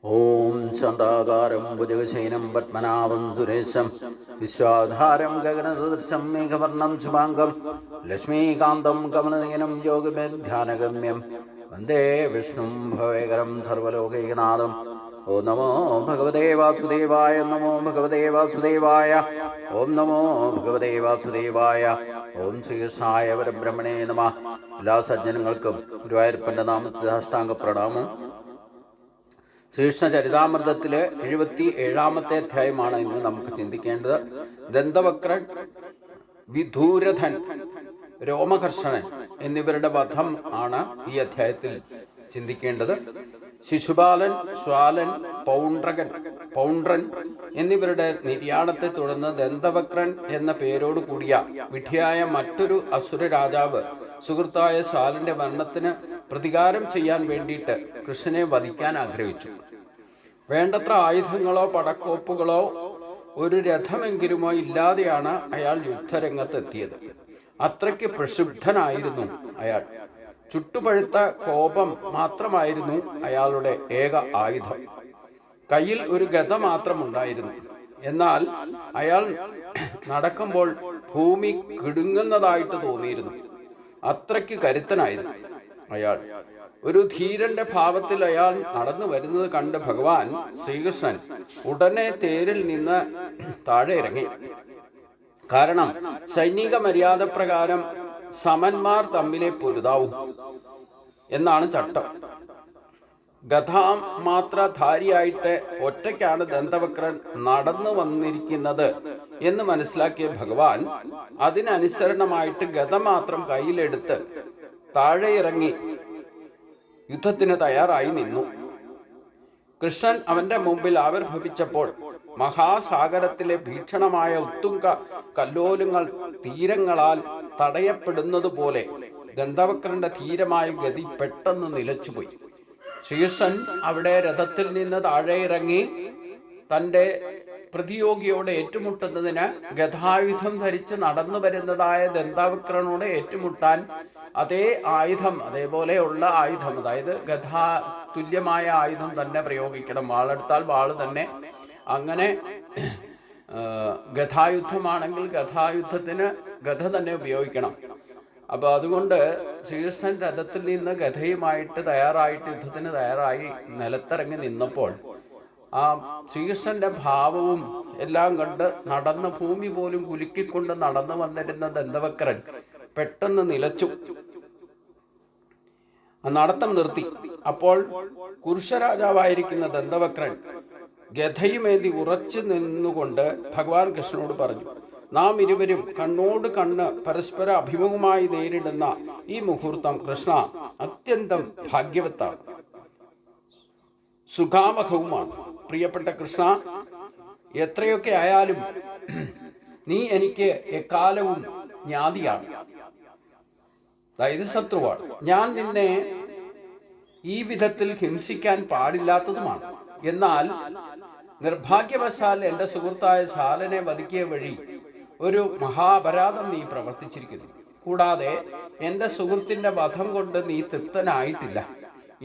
ഓം ശാന്താകാരം ഭുജഗശയനം പത്മനാഭം സുരേശം വിശ്വാധാരം ഗഗനസദൃശം മേഘവർണം ശുഭാംഗം ലക്ഷ്മീകാന്തം കമലനയനം യോഗിധ്യാനഗമ്യം വന്ദേ വിഷ്ണും ഭവേകരം സർവലോകൈകനാഥം. ഓം നമോ ഭഗവതേ വാസുദേവായ. നമോ ഭഗവതേ വാസുദേവായ. ഓം നമോ ഭഗവതേ വാസുദേവായ. ഓം ശ്രീകൃഷ്ണായ പരബ്രഹ്മണേ നമഃ. എല്ലാ സജ്ജനങ്ങൾക്കും ഗുരുവായൂരപ്പൻ്റെ നാമത്തിൽ സാഷ്ടാംഗ പ്രണാമം. ശ്രീകൃഷ്ണ ചരിതാമൃതത്തിലെ 77-ാമത്തെ അധ്യായമാണ് ഇന്ന് നമുക്ക് ചിന്തിക്കേണ്ടത്. ദന്തവക്രൻ, വിധൂരധൻ, രോമകർഷണൻ എന്നിവരുടെ വധം ആണ് ഈ അധ്യായത്തിൽ ചിന്തിക്കേണ്ടത്. ശിശുപാലൻ, ശ്വാലൻ, പൗണ്ട്രൻ എന്നിവരുടെ നിര്യാണത്തെ തുടർന്ന് ദന്തവക്രൻ എന്ന പേരോട് കൂടിയ വിഡ്ഢിയായ മറ്റൊരു അസുര രാജാവ് സുഹൃത്തായ ശ്വാലന്റെ മരണത്തിന് പ്രതികാരം ചെയ്യാൻ വേണ്ടിയിട്ട് കൃഷ്ണനെ വധിക്കാൻ ആഗ്രഹിച്ചു. വേണ്ടത്ര ആയുധങ്ങളോ പടക്കോപ്പുകളോ ഒരു രഥമെങ്കിലുമോ ഇല്ലാതെയാണ് അയാൾ യുദ്ധരംഗത്തെത്തിയത്. അത്രയ്ക്ക് പ്രക്ഷുബ്ധനായിരുന്നു അയാൾ. ചുട്ടുപഴുത്ത കോപം മാത്രമായിരുന്നു അയാളുടെ ഏക ആയുധം. കയ്യിൽ ഒരു ഗദ മാത്രമുണ്ടായിരുന്നു. എന്നാൽ അയാൾ നടക്കുമ്പോൾ ഭൂമി കിടുങ്ങുന്നതായിട്ട് തോന്നിയിരുന്നു. അത്രയ്ക്ക് കരുത്തനായിരുന്നു അയാൾ. ഒരു ധീരന്റെ ഭാവത്തിൽ അയാൾ നടന്നു വരുന്നത് കണ്ട് ഭഗവാൻ ശ്രീകൃഷ്ണൻ ഉടനെ തേരിൽ നിന്ന് താഴെ ഇറങ്ങി. കാരണം സൈനിക മര്യാദ പ്രകാരം സമന്മാർ തമ്മിലെ പൊരുതാവും എന്നാണ് ചട്ടം. ഗതാമാത്രധാരിയായിട്ട് ഒറ്റയ്ക്കാണ് ദന്തവക്രൻ നടന്നു വന്നിരിക്കുന്നത് എന്ന് മനസ്സിലാക്കിയ ഭഗവാൻ അതിനനുസരണമായിട്ട് ഗത മാത്രം കയ്യിലെടുത്ത് താഴെ ഇറങ്ങി യുദ്ധത്തിന് തയ്യാറായി നിന്നു. കൃഷ്ണൻ അവന്റെ മുമ്പിൽ ആവിർഭവിച്ചപ്പോൾ മഹാസാഗരത്തിലെ ഭീഷണമായ ഉത്തുംഗ കല്ലോലങ്ങൾ തീരങ്ങളാൽ തടയപ്പെടുന്നത് പോലെ ദന്തവക്രന്റെ ധീരമായ ഗതി പെട്ടെന്ന് നിലച്ചുപോയി. ശ്രീകൃഷ്ണൻ അവിടെ രഥത്തിൽ നിന്ന് താഴെ ഇറങ്ങി തൻ്റെ പ്രതിയോഗിയോട് ഏറ്റുമുട്ടുന്നതിന് ഗദായുധം ധരിച്ച് നടന്നു വരുന്നതായ ദന്തവക്രനോട് ഏറ്റുമുട്ടാൻ അതേ ആയുധം, അതേപോലെയുള്ള ആയുധം, അതായത് ഗദാ തുല്യമായ ആയുധം തന്നെ പ്രയോഗിക്കണം. വാളെടുത്താൽ വാള് തന്നെ. അങ്ങനെ ഗദായുദ്ധമാണെങ്കിൽ ഗദായുദ്ധത്തിന് ഗദ തന്നെ ഉപയോഗിക്കണം. അപ്പൊ അതുകൊണ്ട് ശ്രീകൃഷ്ണൻ രഥത്തിൽ നിന്ന് ഗദയുമായിട്ട് തയ്യാറായിട്ട് യുദ്ധത്തിന് തയ്യാറായി നിലത്തിറങ്ങി നിന്നപ്പോൾ ആ ശ്രീകൃഷ്ണന്റെ ഭാവവും എല്ലാം കണ്ട് നടന്ന് ഭൂമി പോലും കുലുക്കിക്കൊണ്ട് നടന്നു വന്നിരുന്ന ദന്തവക്രൻ പെട്ടെന്ന് നിലച്ചു, നടത്തം നിർത്തി. അപ്പോൾ കുരുഷരാജാവായിരിക്കുന്ന ദന്തവക്രൻ ഗദയുമേന്തി ഉറച്ചു നിന്നുകൊണ്ട് ഭഗവാൻ കൃഷ്ണനോട് പറഞ്ഞു, നാം ഇരുവരും കണ്ണോട് കണ്ണ് പരസ്പര അഭിമുഖമായി നേരിടുന്ന ഈ മുഹൂർത്തം കൃഷ്ണ അത്യന്തം ഭാഗ്യവത്താണ്, സുഖാമഹവുമാണ്. പ്രിയപ്പെട്ട കൃഷ്ണ, എത്രയൊക്കെ ആയാലും നീ എനിക്ക് എക്കാലവും ജ്ഞാതിയാണ്, അതായത് ശത്രുവാണ്. ഞാൻ നിന്നെ ഈ വിധത്തിൽ ഹിംസിക്കാൻ പാടില്ലാത്തതുമാണ്. എന്നാൽ നിർഭാഗ്യവശാൽ എൻ്റെ സുഹൃത്തായ ശാലനെ വധിക്കിയ വഴി ഒരു മഹാപരാധം നീ പ്രവർത്തിച്ചിരിക്കുന്നു. കൂടാതെ എൻ്റെ സുഹൃത്തിൻ്റെ വധം കൊണ്ട് നീ തൃപ്തനായിട്ടില്ല.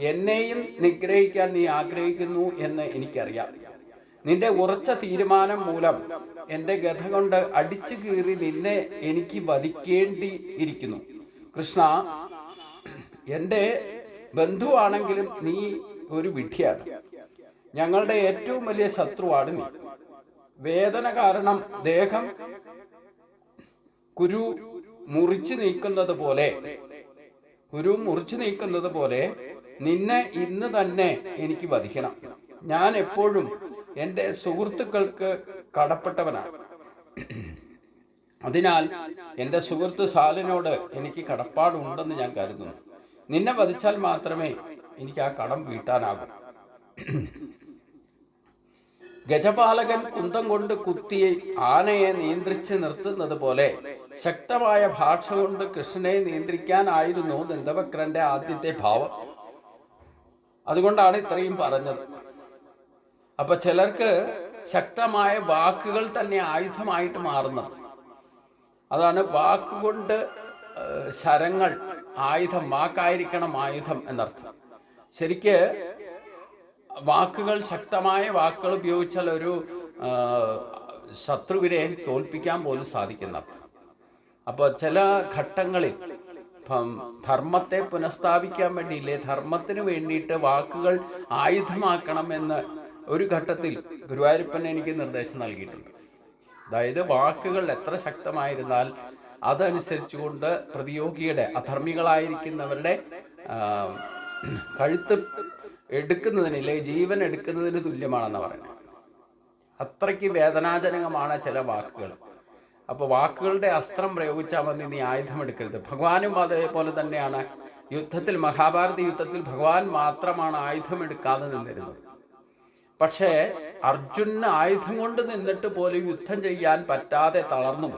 എന്നെയും നിഗ്രഹിക്കാൻ നീ ആഗ്രഹിക്കുന്നു എന്ന് എനിക്കറിയാം. നിന്റെ ഉറച്ച തീരുമാനം മൂലം എൻ്റെ ഗദ കൊണ്ട് അടിച്ചു കീറി നിന്നെ എനിക്ക് വധിക്കേണ്ടി ഇരിക്കുന്നു. കൃഷ്ണ, എൻ്റെ ബന്ധുവാണെങ്കിലും നീ ഒരു വിഡ്ഢിയാണ്. ഞങ്ങളുടെ ഏറ്റവും വലിയ ശത്രുവാണ് നീ. വേദന കാരണം ദേഹം കുരു മുറിച്ചു നീക്കുന്നത് പോലെ നിന്നെ ഇന്ന് തന്നെ എനിക്ക് വധിക്കണം. ഞാൻ എപ്പോഴും എൻ്റെ സുഹൃത്തുക്കൾക്ക് കടപ്പെട്ടവനാണ്. അതിനാൽ എൻ്റെ സുഹൃത്ത് ശാലനോട് എനിക്ക് കടപ്പാടുണ്ടെന്ന് ഞാൻ കരുതുന്നു. നിന്നെ വധിച്ചാൽ മാത്രമേ എനിക്ക് ആ കടം വീട്ടാനാകൂ. ഗജപാലകൻ കുന്തം കൊണ്ട് കുത്തി ആനയെ നിയന്ത്രിച്ച് നിർത്തുന്നത് പോലെ ശക്തമായ ഭാഷ കൊണ്ട് കൃഷ്ണനെ നിയന്ത്രിക്കാനായിരുന്നു ദന്തവക്രന്റെ ആദ്യത്തെ ഭാവം. അതുകൊണ്ടാണ് ഇത്രയും പറഞ്ഞത്. അപ്പൊ ചിലർക്ക് ശക്തമായ വാക്കുകൾ തന്നെ ആയുധമായിട്ട് മാറുന്നത്. അതാണ് വാക്കുകൊണ്ട് ശരങ്ങൾ ആയുധം, വാക്കായിരിക്കണം ആയുധം എന്നർത്ഥം. ശരിക്ക് വാക്കുകൾ, ശക്തമായ വാക്കുകൾ ഉപയോഗിച്ചാൽ ഒരു ശത്രുവിനെ തോൽപ്പിക്കാൻ പോലും സാധിക്കുന്ന. അപ്പോൾ ചില ഘട്ടങ്ങളിൽ ധർമ്മത്തെ പുനഃസ്ഥാപിക്കാൻ വേണ്ടിയില്ലേ, ധർമ്മത്തിന് വേണ്ടിയിട്ട് വാക്കുകൾ ആയുധമാക്കണമെന്ന് ഒരു ഘട്ടത്തിൽ ഗുരുവായൂരപ്പൻ എനിക്ക് നിർദ്ദേശം നൽകിയിട്ടുണ്ട്. അതായത് വാക്കുകൾ എത്ര ശക്തമായിരുന്നാൽ അതനുസരിച്ചുകൊണ്ട് പ്രതിയോഗിയുടെ, അധർമ്മികളായിരിക്കുന്നവരുടെ കഴുത്ത് എടുക്കുന്നതിനില്ലേ, ജീവൻ എടുക്കുന്നതിന് തുല്യമാണെന്ന് പറയുന്നത്. അത്രയ്ക്ക് വേദനാജനകമാണ് ചില വാക്കുകൾ. അപ്പോൾ വാക്കുകളുടെ അസ്ത്രം പ്രയോഗിച്ചാൽ മതി, നീ ആയുധം എടുക്കരുത്. ഭഗവാനും അതേപോലെ തന്നെയാണ്. യുദ്ധത്തിൽ, മഹാഭാരത യുദ്ധത്തിൽ ഭഗവാൻ മാത്രമാണ് ആയുധം എടുക്കാതെ നിന്നിരുന്നത്. പക്ഷേ അർജുനന് ആയുധം കൊണ്ട് നിന്നിട്ട് പോലും യുദ്ധം ചെയ്യാൻ പറ്റാതെ തളർന്നു.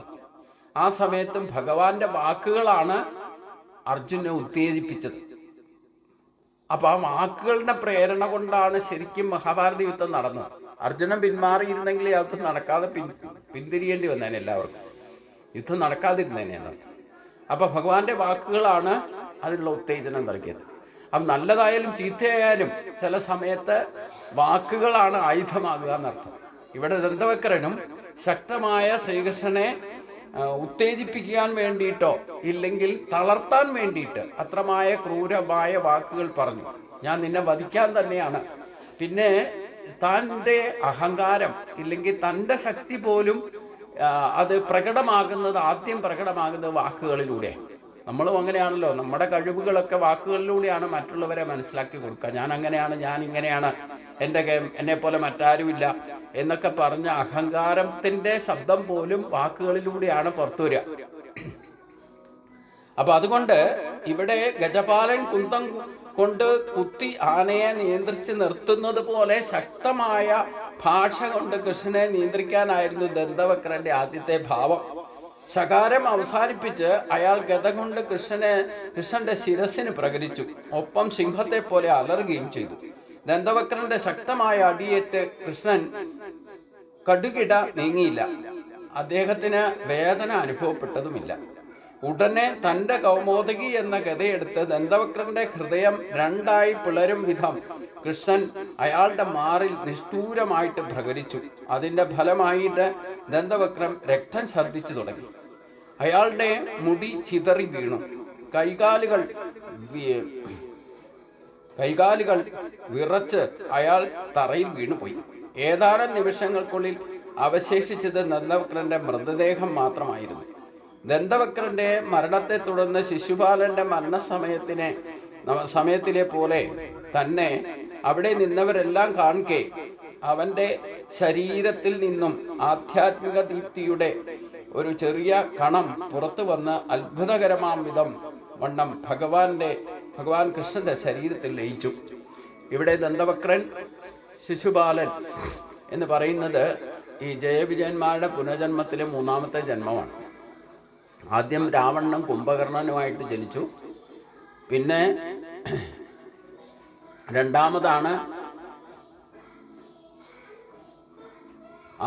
ആ സമയത്തും ഭഗവാന്റെ വാക്കുകളാണ് അർജുനെ ഉത്തേജിപ്പിച്ചത്. അപ്പൊ ആ വാക്കുകളുടെ പ്രേരണ കൊണ്ടാണ് ശരിക്കും മഹാഭാരത യുദ്ധം നടന്നത്. അർജുനൻ പിന്മാറിയിരുന്നെങ്കിൽ യുദ്ധം നടക്കാതെ പിന്തിരിയേണ്ടി വന്നേനെ, എല്ലാവർക്കും യുദ്ധം നടക്കാതിരുന്നേനെ. അപ്പൊ ഭഗവാന്റെ വാക്കുകളാണ് അതിനുള്ള ഉത്തേജനം നൽകിയത്. അപ്പം നല്ലതായാലും ചീത്തയായാലും ചില സമയത്ത് വാക്കുകളാണ് ആയുധമാകുക എന്നർത്ഥം. ഇവിടെ ദന്തവക്രനും ശക്തമായ ശ്രീകൃഷ്ണനെ ഉത്തേജിപ്പിക്കാൻ വേണ്ടിയിട്ടോ ഇല്ലെങ്കിൽ തളർത്താൻ വേണ്ടിയിട്ട് അത്രമായ ക്രൂരമായ വാക്കുകൾ പറഞ്ഞു. ഞാൻ നിന്നെ വധിക്കാൻ തന്നെയാണ്. പിന്നെ തൻ്റെ അഹങ്കാരം ഇല്ലെങ്കിൽ തൻ്റെ ശക്തി പോലും അത് ആദ്യം പ്രകടമാകുന്നത് വാക്കുകളിലൂടെ. നമ്മളും അങ്ങനെയാണല്ലോ, നമ്മുടെ കഴിവുകളൊക്കെ വാക്കുകളിലൂടെയാണ് മറ്റുള്ളവരെ മനസ്സിലാക്കി കൊടുക്കുക. ഞാൻ അങ്ങനെയാണ്, ഞാൻ ഇങ്ങനെയാണ്, എന്നെ പോലെ മറ്റാരുമില്ല എന്നൊക്കെ പറഞ്ഞ അഹങ്കാരത്തിൻ്റെ ശബ്ദം പോലും വാക്കുകളിലൂടെയാണ് പുറത്തു വരിക. അപ്പൊ അതുകൊണ്ട് ഇവിടെ ഗജപാലൻ കുന്തം കൊണ്ട് കുത്തി ആനയെ നിയന്ത്രിച്ച് നിർത്തുന്നത് പോലെ ശക്തമായ ഭാഷ കൊണ്ട് കൃഷ്ണനെ നിയന്ത്രിക്കാനായിരുന്നു ദന്തവക്രന്റെ ആദ്യത്തെ ഭാവം. ശകാരം അവസാനിപ്പിച്ച് അയാൾ ഗദ കൊണ്ട് കൃഷ്ണന്റെ ശിരസിന് പ്രകരിച്ചു. ഒപ്പം സിംഹത്തെ പോലെ അലറുകയും ചെയ്തു. ദന്തവക്രന്റെ ശക്തമായ അടിയേറ്റ് കൃഷ്ണൻ കടുകിട നീങ്ങിയില്ല. അദ്ദേഹത്തിന് വേദന അനുഭവപ്പെട്ടതുമില്ല. ഉടനെ തൻ്റെ കൗമോദകി എന്ന ഗദയെടുത്ത് ദന്തവക്രന്റെ ഹൃദയം രണ്ടായി പിളരും വിധം കൃഷ്ണൻ അയാളുടെ മാറിൽ നിഷ്ഠൂരമായിട്ട് പ്രകരിച്ചു. അതിൻ്റെ ഫലമായിട്ട് ദന്തവക്രം രക്തം ഛർദ്ദിച്ചു തുടങ്ങി. അയാളുടെ മുടി ചിതറി വീണു. കൈകാലുകൾ വിറച്ച് അയാൾ തറയിൽ വീണുപോയി. ഏതാനും നിമിഷങ്ങൾക്കുള്ളിൽ അവശേഷിച്ചത് ദന്തവക്രന്റെ മൃതദേഹം മാത്രമായിരുന്നു. ദന്തവക്രന്റെ മരണത്തെ തുടർന്ന് ശിശുപാലന്റെ സമയത്തിലെ പോലെ തന്നെ അവിടെ നിന്നവരെല്ലാം കാണുകെ അവന്റെ ശരീരത്തിൽ നിന്നും ആധ്യാത്മിക ദീപ്തിയുടെ ഒരു ചെറിയ കണം പുറത്തു വന്ന് അത്ഭുതകരമാം വിധം വണ്ണം ഭഗവാൻ കൃഷ്ണന്റെ ശരീരത്തിൽ ലയിച്ചു. ഇവിടെ ദന്തവക്രൻ, ശിശുപാലൻ എന്ന് പറയുന്നത് ഈ ജയവിജയന്മാരുടെ പുനർജന്മത്തിലെ മൂന്നാമത്തെ ജന്മമാണ്. ആദ്യം രാവണനും കുംഭകർണനുമായിട്ട് ജനിച്ചു. പിന്നെ രണ്ടാമതാണ്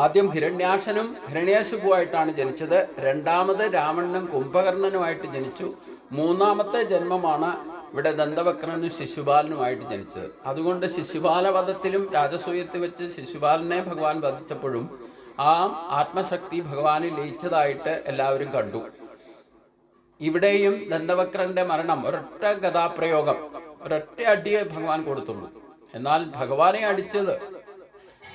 ആദ്യം ഹിരണ്യാക്ഷനും ഹിരണ്യശിപുവായിട്ടാണ് ജനിച്ചത്. രണ്ടാമത് രാവണനും കുംഭകർണനുമായിട്ട് ജനിച്ചു. മൂന്നാമത്തെ ജന്മമാണ് ഇവിടെ ദന്തവക്രനും ശിശുപാലനുമായിട്ട് ജനിച്ചത്. അതുകൊണ്ട് ശിശുപാലവധത്തിലും രാജസൂയത്തിൽ വെച്ച് ശിശുപാലനെ ഭഗവാൻ വധിച്ചപ്പോഴും ആ ആത്മശക്തി ഭഗവാനിൽ ലയിച്ചതായിട്ട് എല്ലാവരും കണ്ടു. ഇവിടെയും ദന്തവക്രന്റെ മരണം ഒരൊറ്റ ഗദാപ്രയോഗം, ഒരൊറ്റ അടിയെ ഭഗവാൻ കൊടുത്തുള്ളൂ. എന്നാൽ ഭഗവാനെ അടിച്ചത്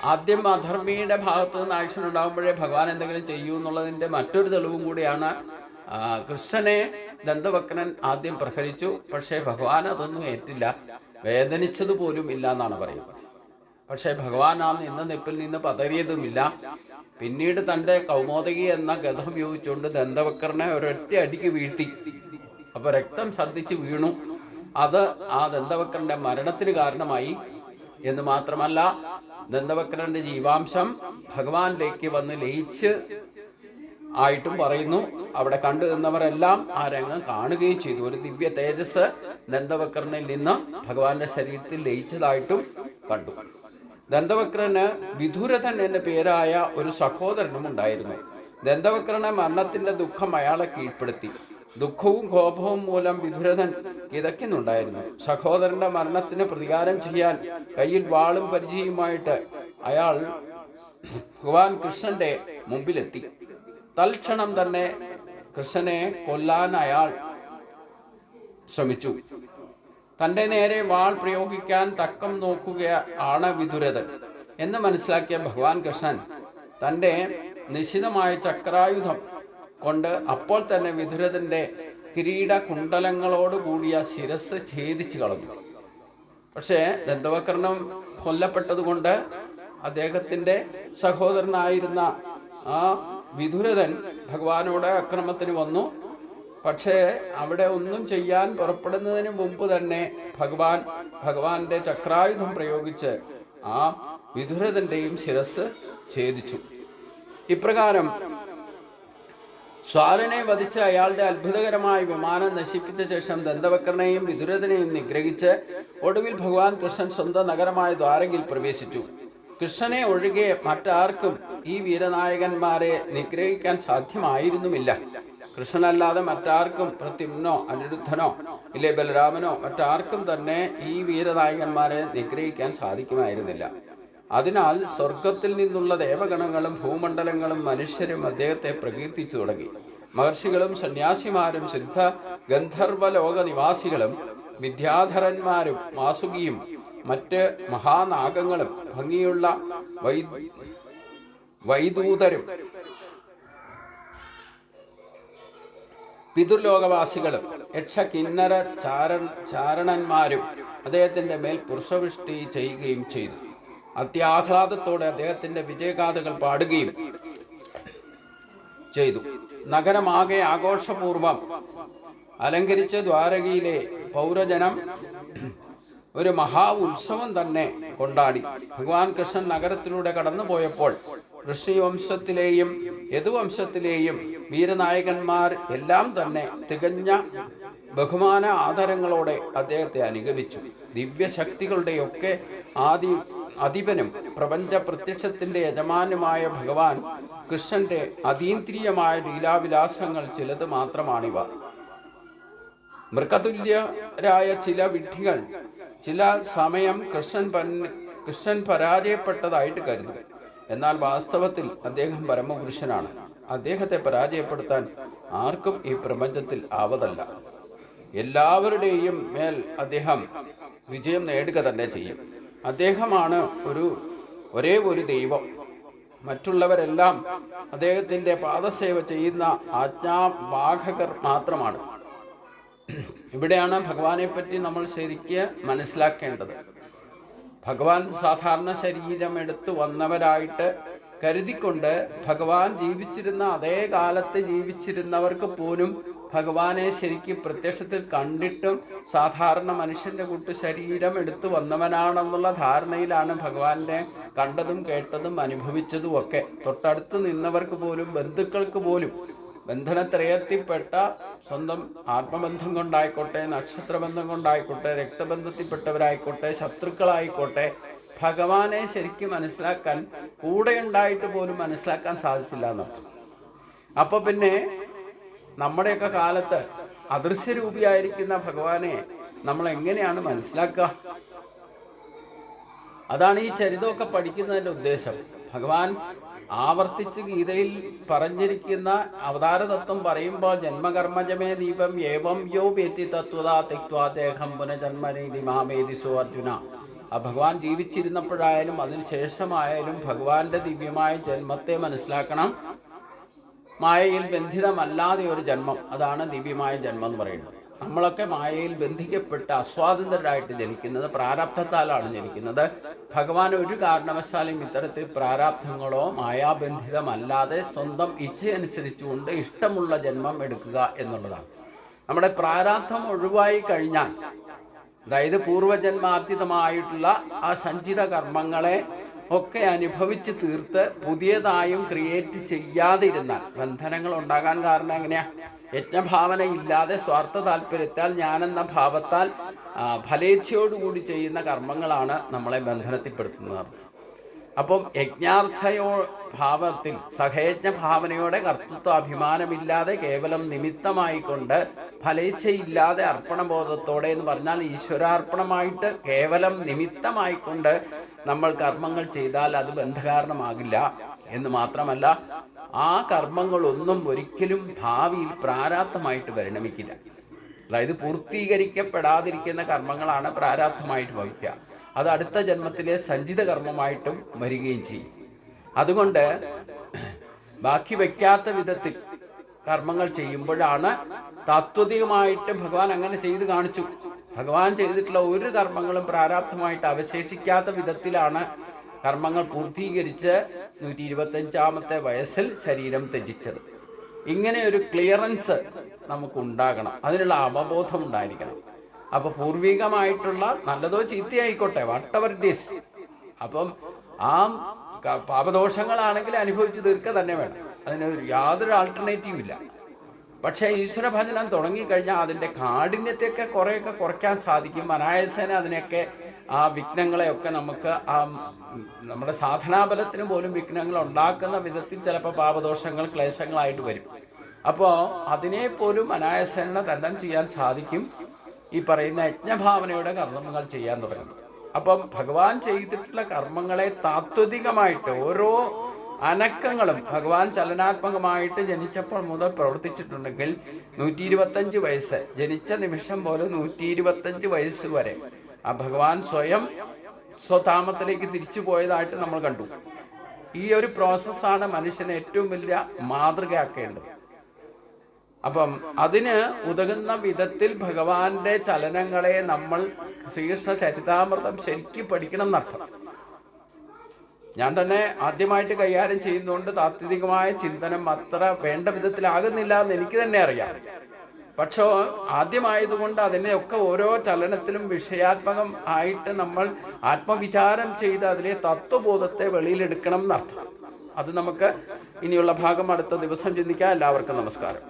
ആദ്യം അധർമ്മിയുടെ ഭാഗത്ത് നിന്ന് ആക്ഷൻ ഉണ്ടാകുമ്പോഴേ ഭഗവാൻ എന്തെങ്കിലും ചെയ്യൂ എന്നുള്ളതിൻ്റെ മറ്റൊരു തെളിവും കൂടിയാണ്. കൃഷ്ണനെ ദന്തവക്രൻ ആദ്യം പ്രഹരിച്ചു. പക്ഷേ ഭഗവാൻ അതൊന്നും ഏറ്റില്ല, വേദനിച്ചതുപോലും ഇല്ല എന്നാണ് പറയുന്നത്. പക്ഷേ ഭഗവാൻ ആ നിപ്പിൽ നിന്ന് പതറിയതുമില്ല. പിന്നീട് തൻ്റെ കൗമോദകി എന്ന ഗദ ഉപയോഗിച്ചുകൊണ്ട് ദന്തവക്രനെ ഒരൊറ്റ അടിക്ക് വീഴ്ത്തി. അപ്പോൾ രക്തം ഛർദ്ദിച്ച് വീണു. അത് ആ ദന്തവക്രന്റെ മരണത്തിന് കാരണമായി. എന്ന് മാത്രമല്ല, ദന്തവക്രന്റെ ജീവാംശം ഭഗവാനിലേക്ക് വന്ന് ലയിച്ച് ആയിട്ടും പറയുന്നു. അവിടെ കണ്ടു നിന്നവരെല്ലാം ആ രംഗം കാണുകയും ചെയ്തു. ഒരു ദിവ്യ തേജസ് ദന്തവക്രനിൽ നിന്ന് ഭഗവാന്റെ ശരീരത്തിൽ ലയിച്ചതായിട്ടും കണ്ടു. ദന്തവക്രന് വിധുരഥൻ എന്ന പേരായ ഒരു സഹോദരനും ഉണ്ടായിരുന്നു. ദന്തവക്രന്റെ മരണത്തിന്റെ ദുഃഖം അയാളെ കീഴ്പ്പെടുത്തി. ദുഃഖവും കോപവും മൂലം വിദുരഥൻ കിതയ്ക്കുന്നുണ്ടായിരുന്നു. സഹോദരന്റെ മരണത്തിന് പ്രതികാരം ചെയ്യാൻ കയ്യിൽ വാളും പരിചയവുമായിട്ട് അയാൾ ഭഗവാൻ കൃഷ്ണന്റെ മുമ്പിലെത്തി. തൽക്ഷണം തന്നെ കൃഷ്ണനെ കൊല്ലാൻ അയാൾ ശ്രമിച്ചു. തന്റെ നേരെ വാൾ പ്രയോഗിക്കാൻ തക്കം നോക്കുകയാണ് വിദുരഥൻ എന്ന് മനസ്സിലാക്കിയ ഭഗവാൻ കൃഷ്ണൻ തന്റെ നിശിതമായ ചക്രായുധം കൊണ്ട് അപ്പോൾ തന്നെ വിദുരഥന്റെ കിരീട കുണ്ടലങ്ങളോട് കൂടിയ ശിരസ് ഛേദിച്ചു കളഞ്ഞു. പക്ഷേ ദന്തവക്രനം കൊല്ലപ്പെട്ടതുകൊണ്ട് അദ്ദേഹത്തിന്റെ സഹോദരനായിരുന്ന ആ വിദുരഥൻ ഭഗവാനോട് അക്രമത്തിന് വന്നു. പക്ഷേ അവിടെ ഒന്നും ചെയ്യാൻ പുറപ്പെടുന്നതിന് മുമ്പ് തന്നെ ഭഗവാന്റെ ചക്രായുധം പ്രയോഗിച്ച് ആ വിദുരഥന്റെയും ശിരസ് ഛേദിച്ചു. ഇപ്രകാരം സ്വാരനെ വധിച്ച അയാളുടെ അത്ഭുതകരമായ വിമാനം നശിപ്പിച്ച ശേഷം ദന്തവക്രനെയും വിദുരഥനെയും നിഗ്രഹിച്ച് ഒടുവിൽ ഭഗവാൻ കൃഷ്ണൻ സ്വന്തം നഗരമായ ദ്വാരകയിൽ പ്രവേശിച്ചു. കൃഷ്ണനെ ഒഴികെ മറ്റാർക്കും ഈ വീരനായകന്മാരെ നിഗ്രഹിക്കാൻ സാധ്യമായിരുന്നുമില്ല. കൃഷ്ണനല്ലാതെ മറ്റാർക്കും പ്രത്യുമ്നോ അനിരുദ്ധനോ ഇല്ലേ ബലരാമനോ മറ്റാർക്കും തന്നെ ഈ വീരനായകന്മാരെ നിഗ്രഹിക്കാൻ സാധിക്കുമായിരുന്നില്ല. അതിനാൽ സ്വർഗത്തിൽ നിന്നുള്ള ദേവഗണങ്ങളും ഭൂമണ്ഡലങ്ങളും മനുഷ്യരും അദ്ദേഹത്തെ പ്രകീർത്തിച്ചു തുടങ്ങി. മഹർഷികളും സന്യാസിമാരും സിദ്ധ ഗന്ധർവലോക നിവാസികളും വിദ്യാധരന്മാരും വാസുകിയും മറ്റ് മഹാനാഗങ്ങളും ഭംഗിയുള്ള വൈദൂതരും പിതൃലോകവാസികളും യക്ഷകിന്നര ചാരണന്മാരും അദ്ദേഹത്തിന്റെ മേൽ പുരുഷവൃഷ്ടി ചെയ്യുകയും ചെയ്തു. അത്യാഹ്ലാദത്തോടെ അദ്ദേഹത്തിന്റെ വിജയഗാഥകൾ പാടുകയും ചെയ്തു. നഗരമാകെ ആഘോഷപൂർവം അലങ്കരിച്ച ദ്വാരകയിലെ പൗരജനം ഒരു മഹാ ഉത്സവം തന്നെ കൊണ്ടാടി. ഭഗവാൻ കൃഷ്ണൻ നഗരത്തിലൂടെ കടന്നുപോയപ്പോൾ ഋഷിവംശത്തിലെയും യദുവംശത്തിലെയും വീരനായകന്മാർ എല്ലാം തന്നെ തികഞ്ഞ ബഹുമാന ആദരങ്ങളോടെ അദ്ദേഹത്തെ അനുഗമിച്ചു. ദിവ്യശക്തികളുടെയൊക്കെ അധിപനും പ്രപഞ്ച പ്രത്യക്ഷത്തിന്റെ യജമാനുമായ ഭഗവാൻ കൃഷ്ണന്റെ അതീന്ദ്രിയമായ ലീലാവിലാസങ്ങൾ ചിലത് മാത്രമാണിവ. മൃഗതുല്യരായ ചില വിഡ്ഢികൾ ചില സമയം കൃഷ്ണൻ പരാജയപ്പെട്ടതായിട്ട് കരുതും. എന്നാൽ വാസ്തവത്തിൽ അദ്ദേഹം പരമപുരുഷനാണ്. അദ്ദേഹത്തെ പരാജയപ്പെടുത്താൻ ആർക്കും ഈ പ്രപഞ്ചത്തിൽ ആവതല്ല. എല്ലാവരുടെയും മേൽ അദ്ദേഹം വിജയം നേടുക തന്നെ ചെയ്യും. അദ്ദേഹമാണ് ഒരേ ഒരു ദൈവം. മറ്റുള്ളവരെല്ലാം അദ്ദേഹത്തിന്റെ പാദസേവ ചെയ്യുന്ന ആജ്ഞാവാഹകർ മാത്രമാണ്. ഇവിടെയാണ് ഭഗവാനെ പറ്റി നമ്മൾ ശരിക്ക് മനസ്സിലാക്കേണ്ടത്. ഭഗവാൻ സാധാരണ ശരീരം എടുത്തു വന്നവരായിട്ട് കരുതിക്കൊണ്ട് ഭഗവാൻ ജീവിച്ചിരുന്ന അതേ കാലത്ത് ജീവിച്ചിരുന്നവർക്ക് പോലും ഭഗവാനെ ശരിക്കും പ്രത്യക്ഷത്തിൽ കണ്ടിട്ടും സാധാരണ മനുഷ്യന്റെ കൂട്ട് ശരീരം എടുത്തു വന്നവനാണെന്നുള്ള ധാരണയിലാണ് ഭഗവാനെ കണ്ടതും കേട്ടതും അനുഭവിച്ചതും ഒക്കെ. തൊട്ടടുത്ത് നിന്നവർക്ക് പോലും ബന്ധുക്കൾക്ക് പോലും ബന്ധനത്രയത്തിൽപ്പെട്ട സ്വന്തം ആത്മബന്ധം കൊണ്ടായിക്കോട്ടെ, നക്ഷത്രബന്ധം കൊണ്ടായിക്കോട്ടെ, രക്തബന്ധത്തിൽപ്പെട്ടവരായിക്കോട്ടെ, ശത്രുക്കളായിക്കോട്ടെ, ഭഗവാനെ ശരിക്കും മനസ്സിലാക്കാൻ കൂടെ ഉണ്ടായിട്ട് പോലും മനസ്സിലാക്കാൻ സാധിച്ചില്ല എന്നർത്ഥം. അപ്പൊ പിന്നെ നമ്മുടെയൊക്കെ കാലത്ത് അദൃശ്യരൂപിയായിരിക്കുന്ന ഭഗവാനെ നമ്മൾ എങ്ങനെയാണ് മനസ്സിലാക്കുക? അതാണ് ഈ ചരിതമൊക്കെ പഠിക്കുന്നതിൻ്റെ ഉദ്ദേശം. ഭഗവാൻ ആവർത്തിച്ച് ഗീതയിൽ പറഞ്ഞിരിക്കുന്ന അവതാര തത്വം പറയുമ്പോൾ ജന്മകർമ്മജമേ ദീപം ഏവം യോ വേത്തി തത്വതാ തെക്വാ ദേഹം പുനജന്മനീതി മാമേതിസോ അർജുന. ആ ഭഗവാൻ ജീവിച്ചിരുന്നപ്പോഴായാലും അതിനുശേഷമായാലും ഭഗവാന്റെ ദിവ്യമായ ജന്മത്തെ മനസ്സിലാക്കണം. മായയിൽ ബന്ധിതമല്ലാതെ ഒരു ജന്മം, അതാണ് ദിവ്യമായ ജന്മം എന്ന് പറയുന്നത്. നമ്മളൊക്കെ മായയിൽ ബന്ധിക്കപ്പെട്ട് അസ്വാതന്ത്ര്യരായിട്ട് ജനിക്കുന്നത്, പ്രാരാബ്ധത്താലാണ് ജനിക്കുന്നത്. ഭഗവാൻ ഒരു കാരണവശാലും ഇത്തരത്തിൽ പ്രാരാബ്ധങ്ങളോ മായാബന്ധിതമല്ലാതെ സ്വന്തം ഇച്ഛയനുസരിച്ചുകൊണ്ട് ഇഷ്ടമുള്ള ജന്മം എടുക്കുക എന്നുള്ളതാണ്. നമ്മുടെ പ്രാരാബ്ധം ഒഴിവായി കഴിഞ്ഞാൽ, അതായത് പൂർവജന്മാർജിതമായിട്ടുള്ള ആ സഞ്ചിത കർമ്മങ്ങളെ ഒക്കെ അനുഭവിച്ച് തീർത്ത് പുതിയതായും ക്രിയേറ്റ് ചെയ്യാതിരുന്നാൽ, ബന്ധനങ്ങൾ ഉണ്ടാകാൻ കാരണം എങ്ങനെയാ? യജ്ഞഭാവന ഇല്ലാതെ സ്വാർത്ഥ താല്പര്യത്താൽ ഞാനെന്ന ഭാവത്താൽ ഫലേച്ഛയോടുകൂടി ചെയ്യുന്ന കർമ്മങ്ങളാണ് നമ്മളെ ബന്ധനത്തിൽപ്പെടുത്തുന്നത്. അപ്പം യജ്ഞാർത്ഥയോ ഭാവത്തിൽ സഹയജ്ഞ ഭാവനയോടെ കർത്തൃത്വ അഭിമാനമില്ലാതെ കേവലം നിമിത്തമായിക്കൊണ്ട് ഫലേച്ഛയില്ലാതെ അർപ്പണബോധത്തോടെ എന്ന് പറഞ്ഞാൽ ഈശ്വരാർപ്പണമായിട്ട് കേവലം നിമിത്തമായിക്കൊണ്ട് നമ്മൾ കർമ്മങ്ങൾ ചെയ്താൽ അത് ബന്ധകാരണമാകില്ല എന്ന് മാത്രമല്ല, ആ കർമ്മങ്ങളൊന്നും ഒരിക്കലും ഭാവിയിൽ പ്രാരാബ്ധമായിട്ട് പരിണമിക്കില്ല. അതായത് പൂർത്തീകരിക്കപ്പെടാതിരിക്കുന്ന കർമ്മങ്ങളാണ് പ്രാരാബ്ധമായിട്ട് ഭവിക്കുക. അത് അടുത്ത ജന്മത്തിലെ സഞ്ചിത കർമ്മമായിട്ടും വരികയും ചെയ്യും. അതുകൊണ്ട് ബാക്കി വയ്ക്കാത്ത വിധത്തിൽ കർമ്മങ്ങൾ ചെയ്യുമ്പോഴാണ് താത്വികമായിട്ട് ഭഗവാൻ അങ്ങനെ ചെയ്ത് കാണിച്ചു. ഭഗവാൻ ചെയ്തിട്ടുള്ള ഒരു കർമ്മങ്ങളും പ്രാരാബ്ധമായിട്ട് അവശേഷിക്കാത്ത വിധത്തിലാണ് കർമ്മങ്ങൾ പൂർത്തീകരിച്ച് 125ാമത്തെ വയസ്സിൽ ശരീരം ത്യജിച്ചത്. ഇങ്ങനെ ഒരു ക്ലിയറൻസ് നമുക്കുണ്ടാകണം, അതിനുള്ള അവബോധം ഉണ്ടായിരിക്കണം. അപ്പോൾ പൂർവികമായിട്ടുള്ള നല്ലതോ ചീത്തയായിക്കോട്ടെ, വാട്ട് എവർ ഇറ്റ് ഈസ്, അപ്പം ആ പാപദോഷങ്ങളാണെങ്കിൽ അനുഭവിച്ച് തീർക്കുക തന്നെ വേണം. അതിന് യാതൊരു ആൾട്ടർനേറ്റീവ് ഇല്ല. പക്ഷേ ഈശ്വരഭജനം തുടങ്ങിക്കഴിഞ്ഞാൽ അതിൻ്റെ കാഠിന്യത്തെയൊക്കെ കുറേയൊക്കെ കുറയ്ക്കാൻ സാധിക്കും. അനായാസേന അതിനെയൊക്കെ ആ വിഘ്നങ്ങളെയൊക്കെ നമുക്ക് ആ നമ്മുടെ സാധനാബലത്തിന് പോലും വിഘ്നങ്ങൾ ഉണ്ടാക്കുന്ന വിധത്തിൽ ചിലപ്പോൾ പാപദോഷങ്ങൾ ക്ലേശങ്ങളായിട്ട് വരും. അപ്പോൾ അതിനെപ്പോലും അനായാസേന തരണം ചെയ്യാൻ സാധിക്കും ഈ പറയുന്ന യജ്ഞഭാവനയുടെ കർമ്മങ്ങൾ ചെയ്യാൻ തുടങ്ങി. അപ്പം ഭഗവാൻ ചെയ്തിട്ടുള്ള കർമ്മങ്ങളെ താത്വികമായിട്ട് ഓരോ അനക്കങ്ങളും ഭഗവാൻ ചലനാത്മകമായിട്ട് ജനിച്ചപ്പോൾ മുതൽ പ്രവർത്തിച്ചിട്ടുണ്ടെങ്കിൽ 125 വയസ്സ് ജനിച്ച നിമിഷം പോലെ 125 വയസ്സ് വരെ ആ ഭഗവാൻ സ്വയം സ്വധാമത്തിലേക്ക് തിരിച്ചു പോയതായിട്ട് നമ്മൾ കണ്ടു. ഈ ഒരു പ്രോസസ്സാണ് മനുഷ്യനെ ഏറ്റവും വലിയ മാതൃകയാക്കേണ്ടത്. അപ്പം അതിന് ഉതകുന്ന വിധത്തിൽ ഭഗവാന്റെ ചലനങ്ങളെ നമ്മൾ ശ്രീകൃഷ്ണ ചരിതാമൃതം ശരിക്കും പഠിക്കണം എന്നർത്ഥം. ഞാൻ തന്നെ ആദ്യമായിട്ട് കൈകാര്യം ചെയ്യുന്നതുകൊണ്ട് താത്വികമായ ചിന്തനം അത്ര വേണ്ട വിധത്തിലാകുന്നില്ല എന്ന് എനിക്ക് തന്നെ അറിയാം. പക്ഷേ ആദ്യമായതുകൊണ്ട് അതിനെയൊക്കെ ഓരോ ചലനത്തിലും വിഷയാത്മകം ആയിട്ട് നമ്മൾ ആത്മവിചാരം ചെയ്ത് അതിലെ തത്വബോധത്തെ വെളിയിലെടുക്കണം എന്നർത്ഥം. അത് നമുക്ക് ഇനിയുള്ള ഭാഗം അടുത്ത ദിവസം ചിന്തിക്കാം. എല്ലാവർക്കും നമസ്കാരം.